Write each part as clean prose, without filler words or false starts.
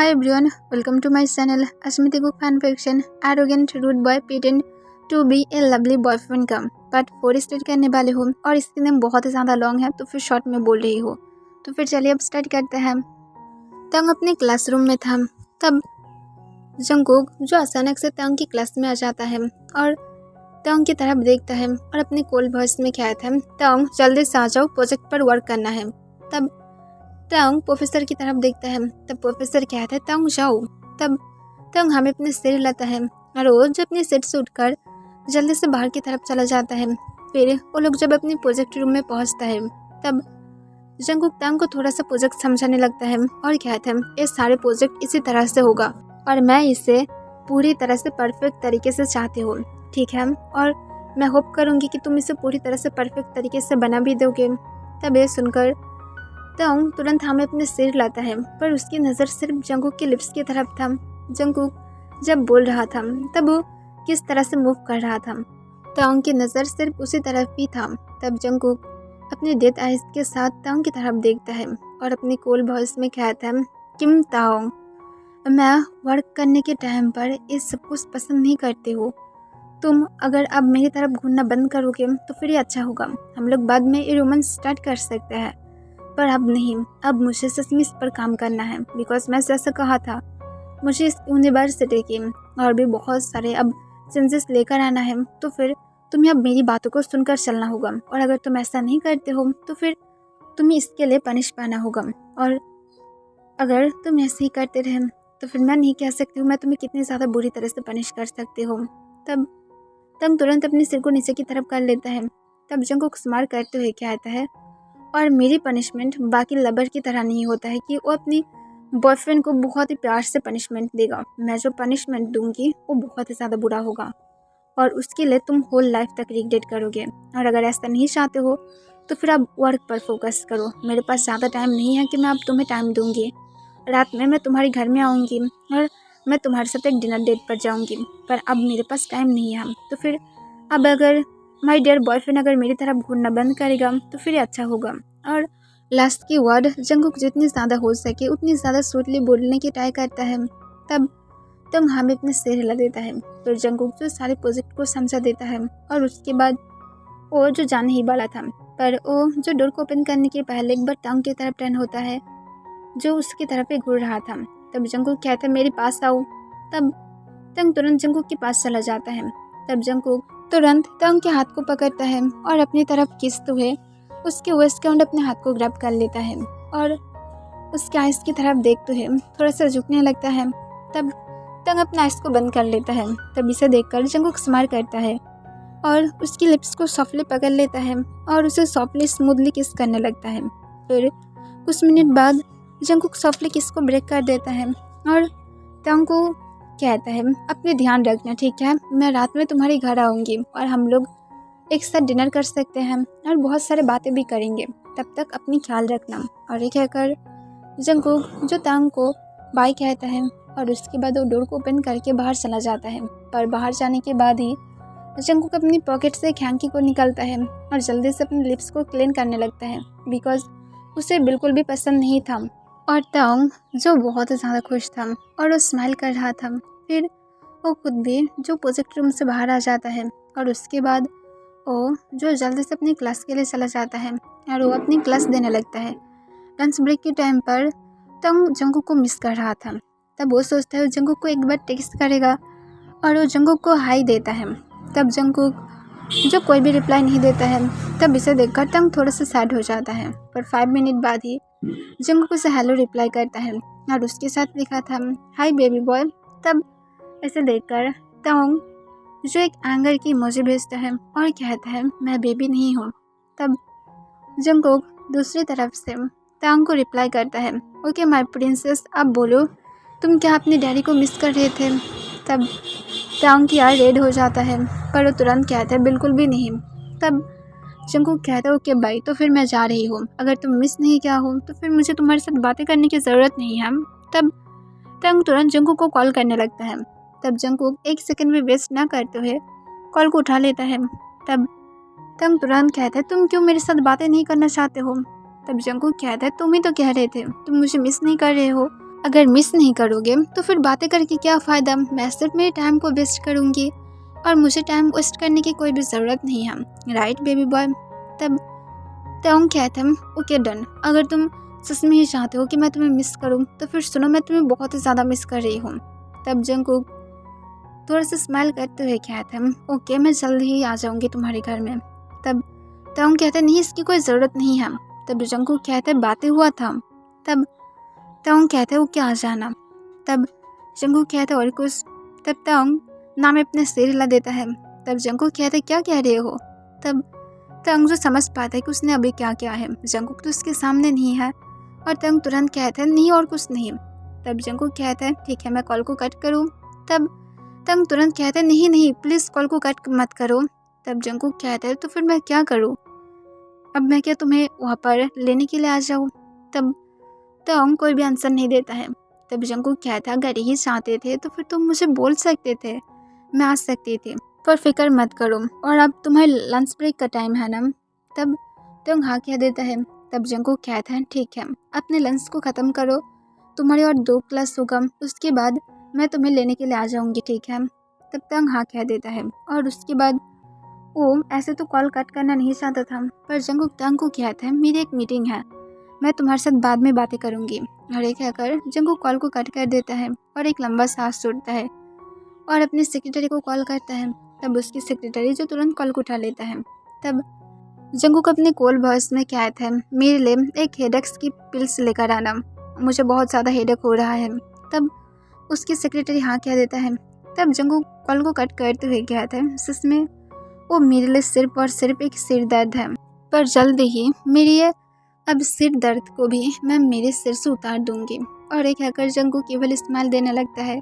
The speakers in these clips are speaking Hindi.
Hi everyone, welcome to my channel Asmiti Cook Fan Fiction. Arrogant rude boy pretend to be a lovely boyfriend come but 4 start करने वाले हो और इसकी नेम बहुत ही ज़्यादा लॉन्ग है तो फिर शॉर्ट में बोल रही हो। तो फिर चलिए अब स्टार्ट करते हैं। तंग अपने क्लासरूम में था तब जंगकुक जो अचानक से तंग की क्लास में आ जाता है और तंग की तरफ देखता है और अपने कोल्ड वॉइस में कहता है, तंग जल्दी से आ जाओ, प्रोजेक्ट पर वर्क करना है। तब तंग प्रोफेसर की तरफ देखता है। तब प्रोफेसर कहता है, तंग जाओ। तब तंग हमें अपने सिर लाता है और रोज अपने सीट से उठकर जल्दी से बाहर की तरफ चला जाता है। फिर वो लोग जब अपने प्रोजेक्ट रूम में पहुंचता है तब जंगकुक तंग को थोड़ा सा प्रोजेक्ट समझाने लगता है और कहता है, ये सारे प्रोजेक्ट इसी तरह से होगा और मैं इसे पूरी तरह से परफेक्ट तरीके से चाहती हूँ, ठीक है, और मैं होप करूँगी कि तुम इसे पूरी तरह से परफेक्ट तरीके से बना भी दोगे। तब ये सुनकर तंग तुरंत हमें अपने सिर लाता है पर उसकी नज़र सिर्फ जंगकुक के लिप्स की तरफ था। जंगकुक जब बोल रहा था तब वो किस तरह से मूव कर रहा था, तंग की नज़र सिर्फ उसी तरफ ही था। तब जंगकुक अपने डेथ आइज के साथ तंग की तरफ देखता है और अपनी कोल्ड वॉइस में कहता है, किम ताओ, मैं वर्क करने के टाइम पर ये सब कुछ पसंद नहीं करती हूँ। तुम अगर अब मेरी तरफ घूरना बंद करोगे तो फिर ये अच्छा होगा। हम लोग बाद में ये रोमांस स्टार्ट कर सकते हैं पर अब नहीं। अब मुझे सच में इस पर काम करना है बिकॉज मैं जैसा कहा था मुझे इस यूनिवर्सिटी के और भी बहुत सारे अब चेंजेस लेकर आना है। तो फिर तुम्हें अब मेरी बातों को सुनकर चलना होगा और अगर तुम ऐसा नहीं करते हो तो फिर तुम्हें इसके लिए पनिश पाना होगा और अगर तुम ऐसे ही करते रहे तो फिर मैं नहीं कह सकती हूँ मैं तुम्हें कितनी ज़्यादा बुरी तरह से पनिश कर सकती हूँ। तब तब तुरंत अपने सिर को नीचे की तरफ कर लेता है। तब जंगकुक स्माइल करते हुए कहता है, और मेरी पनिशमेंट बाकी लवर की तरह नहीं होता है कि वो अपनी बॉयफ्रेंड को बहुत ही प्यार से पनिशमेंट देगा। मैं जो पनिशमेंट दूंगी वो बहुत ही ज़्यादा बुरा होगा और उसके लिए तुम होल लाइफ तक रिग्रेट करोगे। और अगर ऐसा नहीं चाहते हो तो फिर आप वर्क पर फोकस करो। मेरे पास ज़्यादा टाइम नहीं है कि मैं अब तुम्हें टाइम दूंगी। रात में मैं तुम्हारे घर में आऊँगी और मैं तुम्हारे साथ एक डिनर डेट पर जाऊँगी पर अब मेरे पास टाइम नहीं है। तो फिर अब अगर माय डियर बॉयफ्रेंड अगर मेरी तरफ घूरना बंद करेगा तो फिर अच्छा होगा। और लास्ट की वर्ड जंगकुक जितनी ज़्यादा हो सके उतनी ज़्यादा स्वीटली बोलने की ट्राई करता है। तब तंग हमें अपने सिर हिला देता है तो जंगकुक जो सारे प्रोजेक्ट को समझा देता है और उसके बाद वो जो जाने ही वाला था पर वो जो डोर को ओपन करने के पहले एक बार तंग की तरफ टर्न होता है जो उसकी तरफ ही घूर रहा था। तब जंगकुक कहता है, मेरे पास आओ। तब तंग तुरंत जंगकुक के पास चला जाता है। तब जंगकुक तुरंत तंग के हाथ को पकड़ता है और अपनी तरफ खींचते हुए उसके वेस्ट काउंट अपने हाथ को ग्रैब कर लेता है और उसके आइस की तरफ देखते हुए थोड़ा सा झुकने लगता है। तब तंग अपना आइस को बंद कर लेता है। तब इसे देखकर जंगकुक स्माइल करता है और उसकी लिप्स को सॉफ्टली पकड़ लेता है और उसे सॉफ्टली स्मूथली किस करने लगता है। फिर कुछ मिनट बाद जंगकुक सॉफ्टली किस को ब्रेक कर देता है और तंग को कहता है, अपने ध्यान रखना, ठीक है, मैं रात में तुम्हारे घर आऊँगी और हम लोग एक साथ डिनर कर सकते हैं और बहुत सारे बातें भी करेंगे। तब तक अपनी ख्याल रखना। और ये कहकर जंगकुक जो तंग को बाय कहता है और उसके बाद वो डोर को ओपन करके बाहर चला जाता है। पर बाहर जाने के बाद ही जंगकुक अपनी पॉकेट से एक हैंकी को निकालता है और जल्दी से अपने लिप्स को क्लीन करने लगता है बिकॉज उसे बिल्कुल भी पसंद नहीं था। और तंग जो बहुत ही ज़्यादा खुश था और वो स्माइल कर रहा था। फिर वो खुद भी जो प्रोजेक्ट रूम से बाहर आ जाता है और उसके बाद वो जो जल्दी से अपनी क्लास के लिए चला जाता है और वो अपनी क्लास देने लगता है। लंच ब्रेक के टाइम पर तंग जंगकुक को मिस कर रहा था। तब वो सोचता है वो जंगकुक को एक बार टेक्स्ट करेगा और वो जंगकुक को हाई देता है। तब जंगकुक जो कोई भी रिप्लाई नहीं देता है। तब इसे देखकर तंग थोड़ा सा सैड हो जाता है पर 5 मिनट बाद ही जंगकुक उसे हेलो रिप्लाई करता है और उसके साथ लिखा था, हाय बेबी बॉय। तब इसे देखकर तंग जो एक एंगर की इमोजी भेजता है और कहता है, मैं बेबी नहीं हूँ। तब जंगकुक दूसरी तरफ से तंग को रिप्लाई करता है, ओके माय प्रिंसेस, अब बोलो तुम क्या अपने डैडी को मिस कर रहे थे। तब तंग की आय रेड हो जाता है पर वो तुरंत कहता है, बिल्कुल भी नहीं। तब जंगकुक कहता है, ओके बाई, तो फिर मैं जा रही हूँ। अगर तुम मिस नहीं किया हो तो फिर मुझे तुम्हारे साथ बातें करने की ज़रूरत नहीं है। तब तंग तुरंत जंगकुक को कॉल करने लगता है। तब जंगकुक 1 सेकंड भी वेस्ट ना करते हुए कॉल को उठा लेता है। तब तंग तुरंत कहता है, तुम क्यों मेरे साथ बातें नहीं करना चाहते हो। तब जंगकुक कहता है, तुम ही तो कह रहे थे तुम मुझे मिस नहीं कर रहे हो अगर मिस नहीं करोगे तो फिर बातें करके क्या फ़ायदा। मैं सिर्फ मेरे टाइम को वेस्ट करूँगी और मुझे टाइम वेस्ट करने की कोई भी ज़रूरत नहीं है, राइट बेबी बॉय। तब तंग कहता है ओके डन, अगर तुम सच में ही चाहते हो कि मैं तुम्हें मिस करूँ तो फिर सुनो, मैं तुम्हें बहुत ही ज़्यादा मिस कर रही हूँ। तब जंगकुक थोड़ा सा स्माइल करते हुए कहता है ओके, मैं जल्दी ही आ जाऊँगी तुम्हारे घर में। तब तंग कहता है नहीं, इसकी कोई ज़रूरत नहीं है। तब जंगकुक कहता है बातें हुआ था। तब तंग कहता है ओके आ जाना। तब जंगकुक कहता है और कुछ। तब तंग नाम में अपने सिर हिला देता है। तब जंगकुक कहता है क्या कह रहे हो। तब तंग जो समझ पाता है कि उसने अभी क्या किया है, जंगकुक तो उसके सामने नहीं है, और तंग तुरंत कहता है नहीं और कुछ नहीं। तब जंगकुक कहता है ठीक है, मैं कॉल को कट करूँ। तब तंग तुरंत कहता है नहीं नहीं प्लीज़ कॉल को कट मत करो। तब जंगकुक कहता है तो फिर मैं क्या करूँ, अब मैं क्या तुम्हें वहाँ पर लेने के लिए आ जाऊँ। तब तंग कोई भी आंसर नहीं देता है। तब जंगकुक कहता है अगर यही चाहते थे तो फिर तुम मुझे बोल सकते थे, मैं आ सकती थी, पर फिक्र मत करो, और अब तुम्हारे लंच ब्रेक का टाइम है ना। तब तंग हाँ कह देता है। तब जंगकुक कहता है ठीक है, अपने लंच को ख़त्म करो, तुम्हारी और 2 क्लास होगा, उसके बाद मैं तुम्हें लेने के लिए आ जाऊंगी, ठीक है। तब तंग हाँ कह देता है, और उसके बाद वो ऐसे तो कॉल कट करना नहीं चाहता था, पर जंगकुक तंग को कहता है मेरी एक मीटिंग है, मैं तुम्हारे साथ बाद में बातें करूंगी। और ये कहकर जंगकुक कॉल को कट कर देता है और एक लंबा सांस छोड़ता है और अपनी सेक्रेटरी को कॉल करता है। तब उसकी सेक्रेटरी जो तुरंत कॉल को उठा लेता है। तब जंगकुक अपने कॉल वॉइस में कहता है मेरे लिए एक हेडेक्स की पिल्स लेकर आना, मुझे बहुत ज़्यादा हेडेक हो रहा है। तब उसकी सेक्रेटरी हाँ कह देता है। तब जंगकुक कॉल को कट करते हुए कहता है जिसमें वो मेरे लिए सिर्फ और सिर्फ एक सिर दर्द है, पर जल्द ही मेरी ये अब सिर दर्द को भी मैं मेरे सिर से उतार दूंगी। और एक हैकर जंगकुक केवल स्माइल देने लगता है।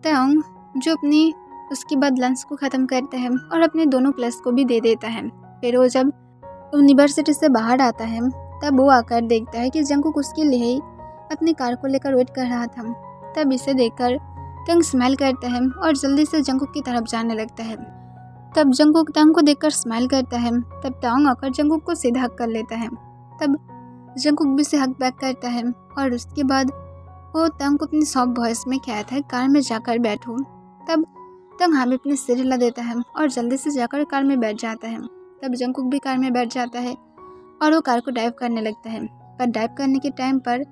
तंग जो अपनी उसके बाद लंच को ख़त्म करता है और अपने दोनों क्लास को भी दे देता है। फिर वो जब यूनिवर्सिटी से बाहर आता है तब वो आकर देखता है कि जंगकुक उसके लिए ही अपनी कार को लेकर वेट कर रहा था। तब इसे देखकर तंग स्माइल करता है और जल्दी से जंगकुक की तरफ जाने लगता है। तब जंगकुक तंग को देखकर स्माइल करता है। तब तंग आकर जंगकुक को सीधा हक कर लेता है। तब जंगकुक भी उसे हक बैक करता है और उसके बाद वो तंग को अपनी सॉफ्ट वॉइस में कहता है कार में जाकर बैठो। तब तंग हाँ में अपने सिर हिला देता है और जल्दी से जाकर कार में बैठ जाता है। तब जंगकुक भी कार में बैठ जाता है और वो कार को ड्राइव करने लगता है। पर ड्राइव करने के टाइम पर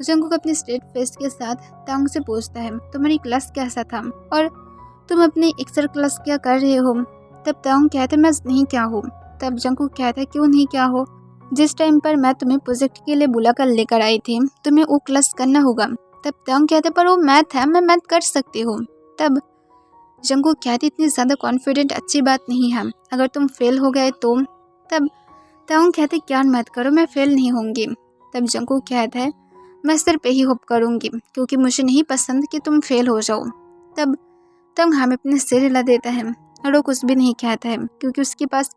जंगकुक अपने स्ट्रेट फेस के साथ तंग से पूछता है तुम्हारी क्लास कैसा था और तुम अपनी एक्स्ट्रा क्लास क्या कर रहे हो। तब तंग कहते मैं नहीं क्या हूँ। तब जंगकुक कहता है क्यों नहीं क्या हो, जिस टाइम पर मैं तुम्हें प्रोजेक्ट के लिए बुलाकर लेकर आई थी तुम्हें वो क्लास करना होगा। तब तंग कहते पर वो मैथ है, मैं मैथ कर सकती हूँ। तब जंगकुक कहती इतनी ज़्यादा कॉन्फिडेंट अच्छी बात नहीं है, अगर तुम फेल हो गए तो। तब तंग कहते क्या मत करो, मैं फेल नहीं होंगी। तब जंगकुक कहता है मैं सिर्फ यही होप करूँगी क्योंकि मुझे नहीं पसंद कि तुम फेल हो जाओ। तब तंग हमें अपने सिर हिला देता है और वो कुछ भी नहीं कहता है क्योंकि उसके पास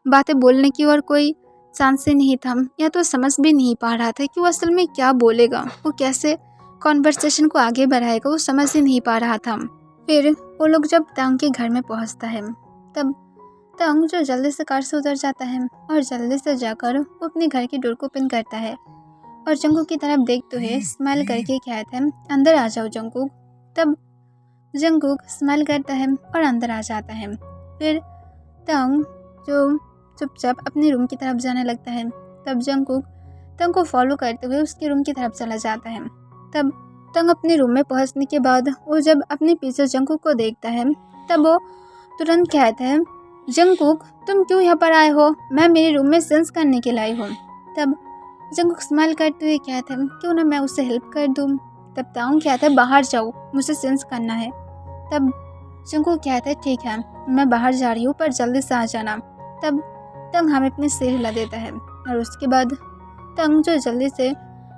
बातें बोलने की और कोई चांस ही नहीं था, या तो समझ भी नहीं पा रहा था कि वो असल में क्या बोलेगा, वो कैसे कॉन्वर्सेशन को आगे बढ़ाएगा, वो समझ ही नहीं पा रहा था। फिर वो लोग जब तंग के घर में पहुंचता है तब तंग जो जल्दी से कार से उतर जाता है और जल्दी से जाकर वो अपने घर की डोर को ओपन करता है और जंगकुक की तरफ देखते हुए स्माइल करके कहता है अंदर आ जाओ जंगकुक। तब जंगकुक स्माइल करता है और अंदर आ जाता है। फिर तंग जो चुपचाप अपने रूम की तरफ जाने लगता है। तब जंगकुक तंग को फॉलो करते हुए उसके रूम की तरफ चला जाता है। तब तंग अपने रूम में पहुंचने के बाद वो जब अपने पीछे जंगकुक को देखता है तब वो तुरंत कहता है जंगकुक तुम क्यों यहाँ पर आए हो, मैं मेरे रूम में सेंस करने के लिए आई हूँ। तब जंगकुक स्माइल करते हुए कहता है क्यों ना मैं उसे हेल्प कर दूँ। तब तंग कहता है बाहर जाओ, मुझे सेंस करना है। तब जंगकुक कहता है ठीक है, मैं बाहर जा रही हूँ पर जल्दी से आ जाना। तब तंग हमें अपने सिर हिला देता है और उसके बाद तंग जो जल्दी से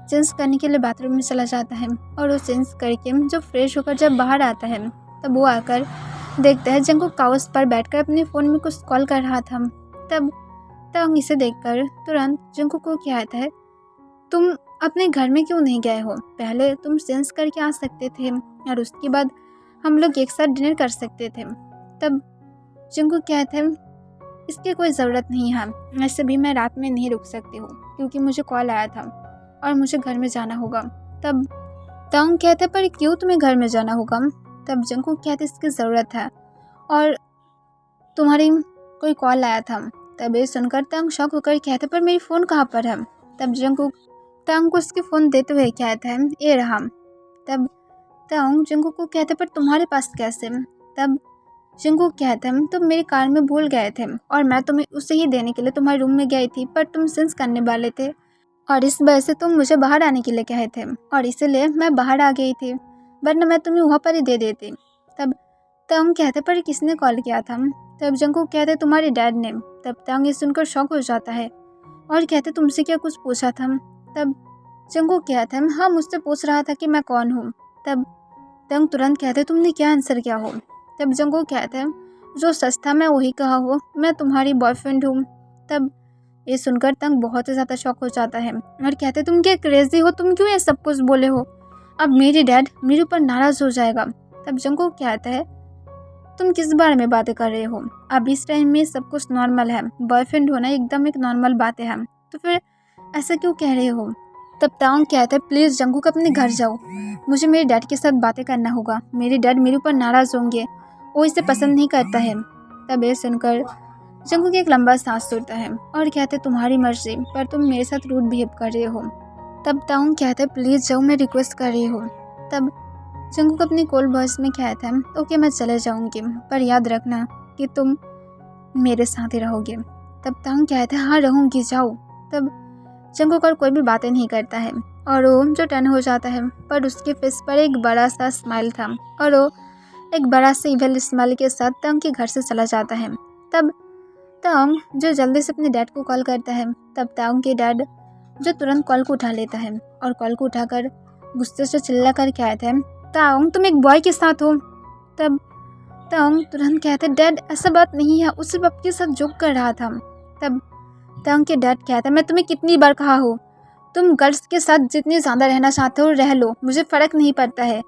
चेंज करने के लिए बाथरूम में चला जाता है और वो चेंज करके जो फ्रेश होकर जब बाहर आता है तब वो आकर देखता है जंगकुक काउच पर बैठकर अपने फ़ोन में कुछ कॉल कर रहा था। तब तंग इसे देखकर तुरंत जंगकुक को कहता है तुम अपने घर में क्यों नहीं गए हो, पहले तुम चेंज करके आ सकते थे और उसके बाद हम लोग एक साथ डिनर कर सकते थे। तब जंगकुक कहता है इसकी कोई ज़रूरत नहीं है, वैसे भी मैं रात में नहीं रुक सकती हूँ क्योंकि मुझे कॉल आया था और मुझे घर में जाना होगा। तब तांग कहते पर क्यों तुम्हें घर में जाना होगा? तब जंगकुक कहते इसकी ज़रूरत है और तुम्हारी कोई कॉल आया था। तब ये सुनकर तांग शॉक होकर कहते पर मेरी फ़ोन कहाँ पर है? तब जंगकुक तांग को उसके फ़ोन देते हुए कहता है ये रहा। तब तांग जंगकुक को कहते पर तुम्हारे पास कैसे? तब जंगकुक कहते हैं तुम मेरी कार में भूल गए थे और मैं तुम्हें उसे ही देने के लिए तुम्हारे रूम में गई थी, पर तुम सेंस करने वाले थे और इस वजह से तुम मुझे बाहर आने के लिए कहे थे और इसलिए मैं बाहर आ गई थी, वरना मैं तुम्हें वहाँ पर ही दे देती। तब तांग कहते पर किसने कॉल किया था? तब जंगकुक कहते तुम्हारे डैड ने। तब तांग ये सुनकर शॉक हो जाता है और कहते तुमसे क्या कुछ पूछा था? तब जंगकुक कहता है हाँ, मुझसे पूछ रहा था कि मैं कौन हूँ। तब तांग तुरंत कहते तुमने क्या आंसर किया हो? तब जंगकुक कहते हैं जो सच था मैं वही कहा हो, मैं तुम्हारी बॉयफ्रेंड हूँ। तब ये सुनकर तांग बहुत ही ज़्यादा शॉक हो जाता है और कहते तुम क्या क्रेजी हो, तुम क्यों ये सब कुछ बोले हो? अब मेरी डैड मेरे ऊपर नाराज़ हो जाएगा। तब जंगकुक कहता है तुम किस बारे में बातें कर रहे हो? अब इस टाइम में सब कुछ नॉर्मल है, बॉयफ्रेंड होना एकदम एक नॉर्मल बात है, तो फिर ऐसा क्यों कह रहे हो? तब तांग कहता है प्लीज़ जंगकुक अपने घर जाओ, मुझे मेरे डैड के साथ बातें करना होगा, मेरे डैड मेरे ऊपर नाराज़ होंगे, वो इसे पसंद नहीं करता है। तब ये सुनकर जंगकुक एक लंबा सांस छोड़ता है और कहते तुम्हारी मर्जी, पर तुम मेरे साथ रूड बिहेव कर रहे हो। तब तांग कहता है प्लीज़ जाओ, मैं रिक्वेस्ट कर रही हूँ। तब जंगकुक अपनी कोल्ड वॉइस में कहता है ओके मैं चले जाऊँगी, पर याद रखना कि तुम मेरे साथ ही रहोगे। तब तांग कहता है हाँ रहूँगी, जाओ। तब जंगकुक और कोई भी बातें नहीं करता है और वो जो टर्न हो जाता है, पर उसके फेस पर एक बड़ा सा स्माइल था और वो एक बड़ा सा इवल स्माइल के साथ तांग के घर से चला जाता है। तब तांग जो जल्दी से अपने डैड को कॉल करता है, तब तांग के डैड जो तुरंत कॉल को उठा लेता है और कॉल को उठाकर गुस्से से चिल्ला कर कहता है तांग तुम एक बॉय के साथ हो। तब तांग तुरंत कहता है डैड ऐसा बात नहीं है, उस सिर्फ आपके साथ जोक कर रहा था। तब तांग के डैड कहता है मैं तुम्हें कितनी बार कहा हो, तुम गर्ल्स के साथ जितनी ज़्यादा रहना चाहते हो रह लो, मुझे फ़र्क नहीं पड़ता है,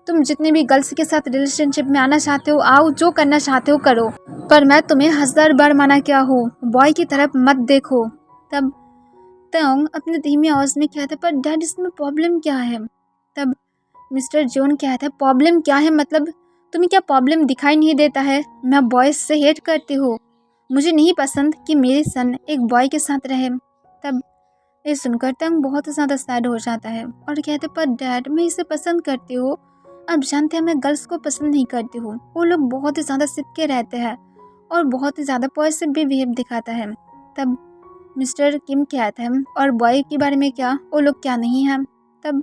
तुम जितने भी गर्ल्स के साथ रिलेशनशिप में आना चाहते हो आओ, जो करना चाहते हो करो, पर मैं तुम्हें 1000 बार मना किया हूँ, बॉय की तरफ मत देखो। तब तांग अपने धीमी आवाज़ में कहता पर डैड इसमें प्रॉब्लम क्या है? तब मिस्टर जॉन कहता है प्रॉब्लम क्या है मतलब, तुम्हें क्या प्रॉब्लम दिखाई नहीं देता है? मैं बॉयज़ से हेट करती हूँ, मुझे नहीं पसंद कि मेरे सन एक बॉय के साथ रहे। तब ये सुनकर तांग बहुत ज़्यादा सैड हो जाता है और कहते पर डैड मैं इसे पसंद करती हूँ, अब जानते हैं मैं गर्ल्स को पसंद नहीं करती हूँ, वो लोग बहुत ही ज़्यादा सिपके रहते हैं और बहुत ही ज़्यादा पॉजिटिव भी बिहेव दिखाता है। तब मिस्टर किम कहता है और बॉय के बारे में क्या, वो लोग क्या नहीं हैं? तब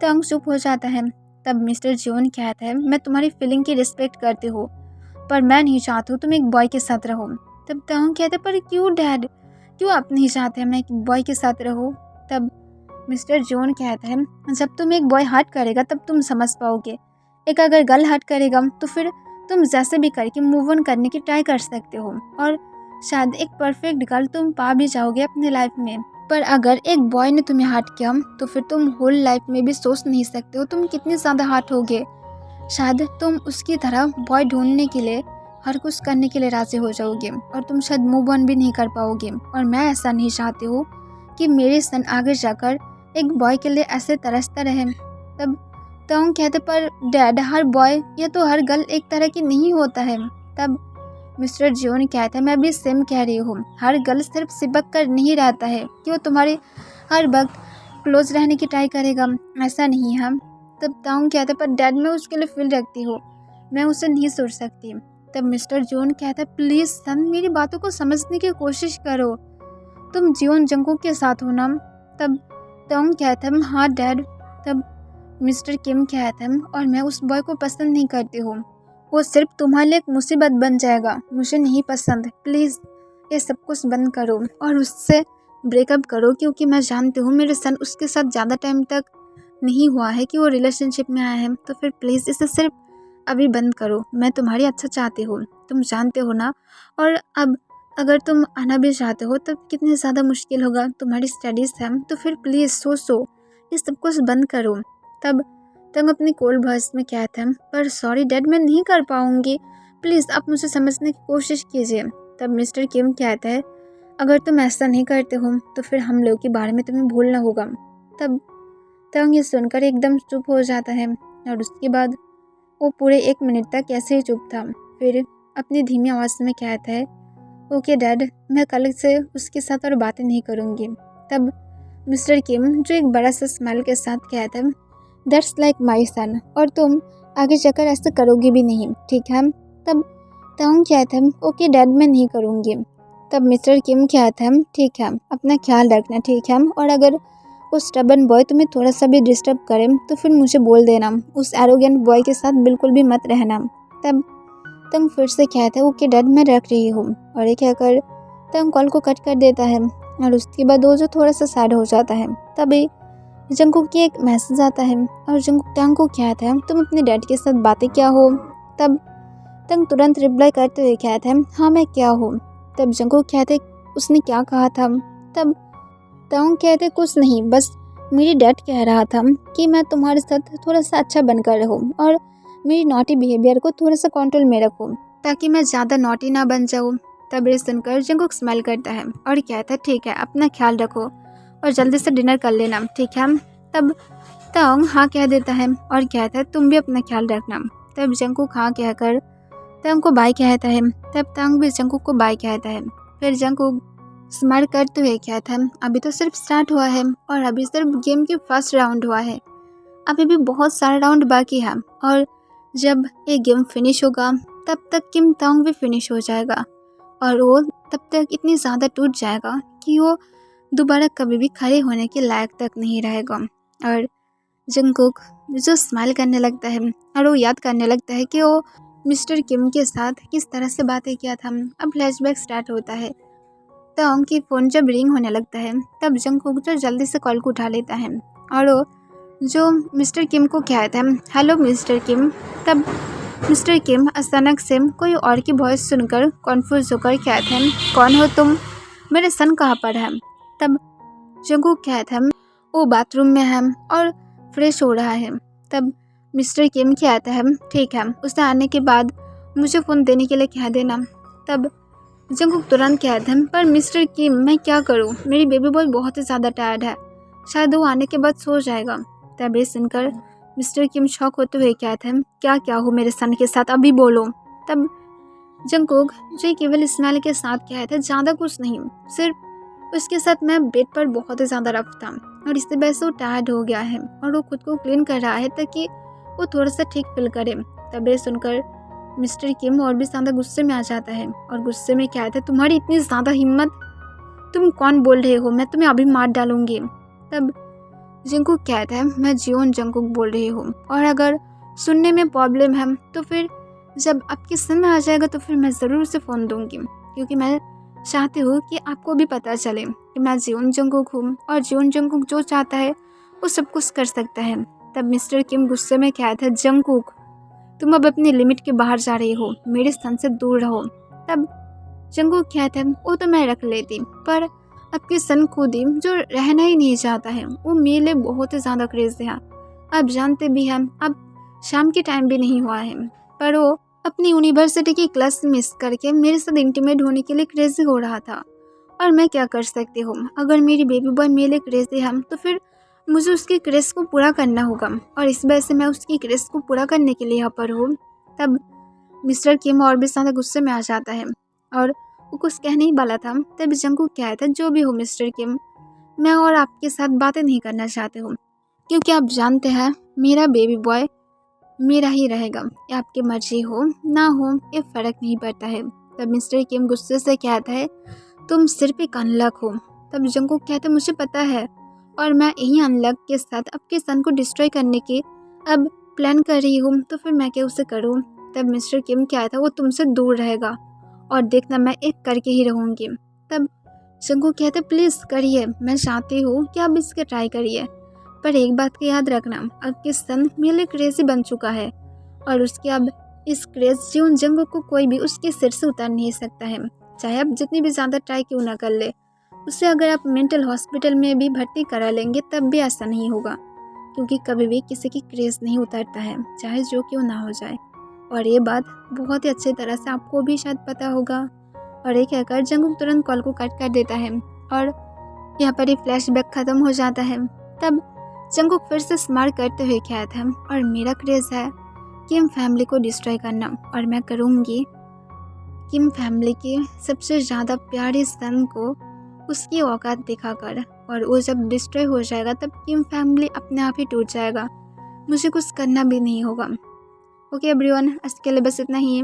तांग चुप हो जाता है। तब मिस्टर जॉन कहता है मैं तुम्हारी फीलिंग की रिस्पेक्ट करती हूँ, पर मैं नहीं चाहती हूँ तुम एक बॉय के साथ रहो। तब तांग कहते पर क्यों डैड, क्यों आप नहीं चाहते मैं एक बॉय के साथ रहूँ? तब मिस्टर जॉन कहता है जब तुम एक बॉय हर्ट करेगा तब तुम समझ पाओगे, एक अगर गर्ल हर्ट करेगा तो फिर तुम जैसे भी करके मूव ऑन करने की ट्राई कर सकते हो और शायद एक परफेक्ट गर्ल तुम पा भी जाओगे अपनी लाइफ में, पर अगर एक बॉय ने तुम्हें हर्ट किया तो फिर तुम होल लाइफ में भी सोच नहीं सकते हो तुम कितने ज़्यादा हर्ट होगे, शायद तुम उसकी तरह बॉय ढूंढने के लिए हर कुछ करने के लिए राजी हो जाओगे और तुम शायद मूव ऑन भी नहीं कर पाओगे, और मैं ऐसा नहीं चाहती हूँ कि मेरे सन आगे जाकर एक बॉय के लिए ऐसे तरसता रहे। तब तांग कहते पर डैड हर बॉय या तो हर गर्ल एक तरह की नहीं होता है। तब मिस्टर जॉन कहता है मैं भी सेम कह रही हूँ, हर गर्ल सिर्फ सिपक कर नहीं रहता है कि वो तुम्हारे हर वक्त क्लोज रहने की ट्राई करेगा, ऐसा नहीं है। तब तांग कहता है पर डैड मैं उसके लिए फील रखती हूँ, मैं उसे नहीं छोड़ सकती। तब मिस्टर जॉन कहता है प्लीज़ सन मेरी बातों को समझने की कोशिश करो, तुम जियोन जंगकुक के साथ हो ना? तब तांग कहता है हाँ डैड। तब मिस्टर किम कहता है और मैं उस बॉय को पसंद नहीं करती हूँ, वो सिर्फ तुम्हारे लिए एक मुसीबत बन जाएगा, मुझे नहीं पसंद, प्लीज़ ये सब कुछ बंद करो और उससे ब्रेकअप करो, क्योंकि मैं जानती हूँ मेरे सन उसके साथ ज़्यादा टाइम तक नहीं हुआ है कि वो रिलेशनशिप में आए हैं, तो फिर प्लीज़ इसे सिर्फ अभी बंद करो, मैं तुम्हारी अच्छा चाहती हूँ, तुम जानते हो ना, और अब अगर तुम आना भी चाहते हो तब कितनी ज़्यादा मुश्किल होगा, तुम्हारी स्टडीज़ है, तो फिर प्लीज़ सोचो ये सब कुछ बंद करो। तब तंग अपनी कोल्ड वॉइस में कहता है पर सॉरी डैड मैं नहीं कर पाऊँगी, प्लीज़ आप मुझे समझने की कोशिश कीजिए। तब मिस्टर किम कहता है अगर तुम ऐसा नहीं करते हो तो फिर हम लोग के बारे में तुम्हें भूलना होगा। तब तंग ये सुनकर एकदम चुप हो जाता है और उसके बाद वो पूरे 1 मिनट तक ऐसे ही चुप था। फिर अपनी धीमी आवाज़ में कहता है, ओके डैड, मैं कल से उसके साथ और बातें नहीं करूँगी। तब मिस्टर किम जो एक बड़ा सा स्माइल के साथ कहता है, दैट्स लाइक माई सन, और तुम आगे जाकर ऐसा करोगे भी नहीं, ठीक है। तब तंग कहता है, ओके डैड, मैं नहीं करूँगी। तब मिस्टर किम कहता है, ठीक है, अपना ख्याल रखना, ठीक है, और अगर उस स्टबर्न बॉय तुम्हें थोड़ा सा भी डिस्टर्ब करे तो फिर मुझे बोल देना, उस एरोगेंट बॉय के साथ बिल्कुल भी मत रहना। तब तंग फिर से कहता है, ओके डैड, मैं रख रही हूँ, और ये कहकर तंग कॉल को कट कर देता है। और उसके बाद वो जो थोड़ा सा सैड हो जाता है। तभी जंगकुक की एक मैसेज आता है और जंगकुक तंग को कहता है, तुम अपने डैड के साथ बातें क्या हो। तब तंग तुरंत रिप्लाई करते हुए कहता है, हाँ मैं क्या हूँ। तब जंगकुक कहते, उसने क्या कहा था। तब तंग कहते, कुछ नहीं, बस मेरी डैड कह रहा था कि मैं तुम्हारे साथ थोड़ा सा अच्छा बनकर रहूँ और मेरी नॉटी बिहेवियर को थोड़ा सा कंट्रोल में रखूँ ताकि मैं ज़्यादा नॉटी ना बन जाऊँ। तब ये सुनकर जंगकुक स्माइल करता है और कहता है, ठीक है, अपना ख्याल रखो और जल्दी से डिनर कर लेना, ठीक है। तब तंग हाँ कह देता है और कहता है, तुम भी अपना ख्याल रखना। तब जंगकुक हाँ कहकर तंग को बाय कहता है। तब तंग भी जंगकुक को बाय कहता है। फिर जंगकुक स्माइल करते हुए कहता है, अभी तो सिर्फ स्टार्ट हुआ है और अभी सिर्फ गेम की फर्स्ट राउंड हुआ है, अभी भी बहुत सारा राउंड बाकी है, और जब ये गेम फिनिश होगा तब तक किम तंग भी फिनिश हो जाएगा और वो तब तक इतनी ज़्यादा टूट जाएगा कि वो दोबारा कभी भी खड़े होने के लायक तक नहीं रहेगा। और जंगकुक जो स्माइल करने लगता है और वो याद करने लगता है कि वो मिस्टर किम के साथ किस तरह से बातें किया था। अब फ्लैशबैक स्टार्ट होता है। तंग की फ़ोन जब रिंग होने लगता है तब जंगकुक जो जल्दी से कॉल को उठा लेता है और वो जो मिस्टर किम को कहता है, हेलो मिस्टर किम। तब मिस्टर किम अचानक से कोई और की वॉइस सुनकर कॉन्फ्यूज होकर कहते हैं, कौन हो तुम, मेरे सन कहाँ पर है। तब जंगकुक कहता है, वो बाथरूम में है और फ्रेश हो रहा है। तब मिस्टर किम कहता है, ठीक है, उसे आने के बाद मुझे फ़ोन देने के लिए कह देना। तब जंगकुक तुरंत कहता है, पर मिस्टर किम मैं क्या करूँ, मेरी बेबी बॉय बहुत ही ज़्यादा टायर्ड है, शायद वो आने के बाद सो जाएगा। तब ये सुनकर मिस्टर किम शॉक होते हुए कहते हैं, क्या हो मेरे सन के साथ, अभी बोलो। तब जंगकुक जो केवल स्माइल के साथ कहता है, ज़्यादा कुछ नहीं, सिर्फ उसके साथ मैं बेड पर बहुत ही ज़्यादा रफ था और इससे वजह से वो टायर्ड हो गया है और वो खुद को क्लीन कर रहा है ताकि वो थोड़ा सा ठीक फील करे। तब ये सुनकर मिस्टर किम और भी ज़्यादा गुस्से में आ जाता है और गुस्से में कहता है, तुम्हारी इतनी ज़्यादा हिम्मत, तुम कौन बोल रहे हो, मैं तुम्हें अभी मार डालूंगी। तब जंगकुक कहता है, मैं जियोन जंगकुक बोल रही हूँ और अगर सुनने में प्रॉब्लम है तो फिर जब आपके सन आ जाएगा तो फिर मैं ज़रूर उसे फ़ोन दूंगी, क्योंकि मैं चाहती हूँ कि आपको भी पता चले कि मैं जियोन जंगकुक हूँ और जियोन जंगकुक जो चाहता है वो सब कुछ कर सकता है। तब मिस्टर किम गुस्से में कहता है, जंगकुक तुम अब अपनी लिमिट के बाहर जा रही हो, मेरे सन से दूर रहो। तब जंगकुक कहता है, वो तो मैं रख लेती, पर आपके सन खुद ही जो रहना ही नहीं चाहता है, वो मेरे लिए बहुत ही ज़्यादा क्रेज़ी है। आप जानते भी हैं अब शाम के टाइम भी नहीं हुआ है, पर वो अपनी यूनिवर्सिटी की क्लास मिस करके मेरे साथ इंटीमेट होने के लिए क्रेज़ी हो रहा था। और मैं क्या कर सकती हूँ, अगर मेरी बेबी बॉय मेरे लिए क्रेज़ी है तो फिर मुझे उसकी क्रेज़ को पूरा करना होगा और इस वजह से मैं उसकी क्रेज़ को पूरा करने के लिए यहाँ पर हूँ। तब मिस्टर किम और भी ज़्यादा गुस्से में आ जाता है और वो कुछ कहने ही वाला था। तब जंगकुक कहता है, जो भी हो मिस्टर किम, मैं और आपके साथ बातें नहीं करना चाहते हूँ, क्योंकि आप जानते हैं मेरा बेबी बॉय मेरा ही रहेगा, ये आपकी मर्जी हो ना हो ये फ़र्क नहीं पड़ता है। तब मिस्टर किम गुस्से से कहता है, तुम सिर्फ एक अनलक हो। तब जंगकुक कहता है, मुझे पता है और मैं यही अनलक के साथ आपके सन को डिस्ट्रॉय करने की अब प्लान कर रही हूँ, तो फिर मैं क्या उसे करूँ। तब मिस्टर किम कहता है, वो तुमसे दूर रहेगा और देखना मैं एक करके ही रहूँगी। तब जंगकुक कहते, प्लीज़ करिए, मैं चाहती हूँ कि आप इसके ट्राई करिए, पर एक बात का याद रखना, आपके सन मेरे लिए क्रेज़ी बन चुका है और उसके अब इस क्रेज़ जियोन जंगकुक को कोई भी उसके सिर से उतार नहीं सकता है, चाहे आप जितनी भी ज़्यादा ट्राई क्यों ना कर ले। उसे अगर आप मेंटल हॉस्पिटल में भी भर्ती करा लेंगे तब भी ऐसा नहीं होगा, क्योंकि कभी भी किसी की क्रेज़ नहीं उतरता है, चाहे जो क्यों ना हो जाए। और ये बात बहुत ही अच्छी तरह से आपको भी शायद पता होगा। और ये कहकर जंगकुक तुरंत कॉल को कट कर देता है और यहाँ पर ही फ्लैशबैक ख़त्म हो जाता है। तब जंगकुक फिर से स्मार्ट करते हुए कहता है, और मेरा क्रेज है किम फैमिली को डिस्ट्रॉय करना, और मैं करूँगी किम फैमिली की सबसे ज़्यादा प्यारे सन को उसकी औकात दिखाकर, और वो जब डिस्ट्रॉय हो जाएगा तब किम फैमिली अपने आप ही टूट जाएगा, मुझे कुछ करना भी नहीं होगा। ओके एवरीवन, आज के लिए बस इतना ही है।